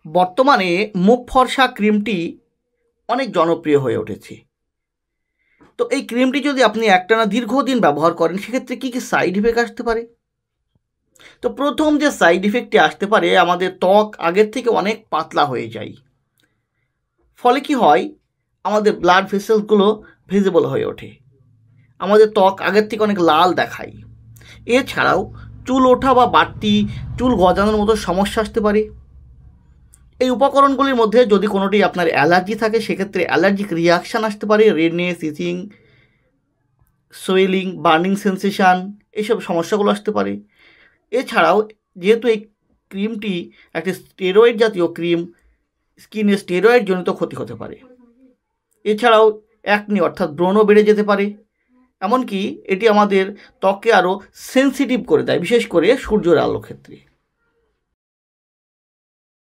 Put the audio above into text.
বর্তমানে মুখ ফর্সা ক্রিমটি অনেক জনপ্রিয় হয়ে উঠেছে। তো এই ক্রিমটি যদি আপনি একটানা দীর্ঘদিন ব্যবহার করেন সেক্ষেত্রে কী কী সাইড ইফেক্ট আসতে পারে? তো প্রথম যে সাইড ইফেক্টটি আসতে পারে, আমাদের ত্বক আগের থেকে অনেক পাতলা হয়ে যায়। ফলে কি হয়, আমাদের ব্লাড ভেসেলসগুলো ভিজিবল হয়ে ওঠে, আমাদের ত্বক আগের থেকে অনেক লাল দেখায়। এছাড়াও চুল ওঠা বা বাড়তি চুল গজানোর মতো সমস্যা আসতে পারে। এই উপকরণগুলির মধ্যে যদি কোনোটি আপনার অ্যালার্জি থাকে সেক্ষেত্রে অ্যালার্জিক রিয়াকশান আসতে পারে, রেডনেস, ইচিং, সোয়েলিং, বার্নিং সেন্সেশন, এইসব সমস্যাগুলো আসতে পারে। এছাড়াও যেহেতু এই ক্রিমটি একটি স্টেরয়েড জাতীয় ক্রিম, স্কিনে স্টেরয়েড জনিত ক্ষতি হতে পারে। এছাড়াও অ্যাকনি অর্থাৎ ব্রণ বেড়ে যেতে পারে। এমনকি এটি আমাদের ত্বককে আরও সেন্সিটিভ করে দেয়, বিশেষ করে সূর্যের আলোর ক্ষেত্রে।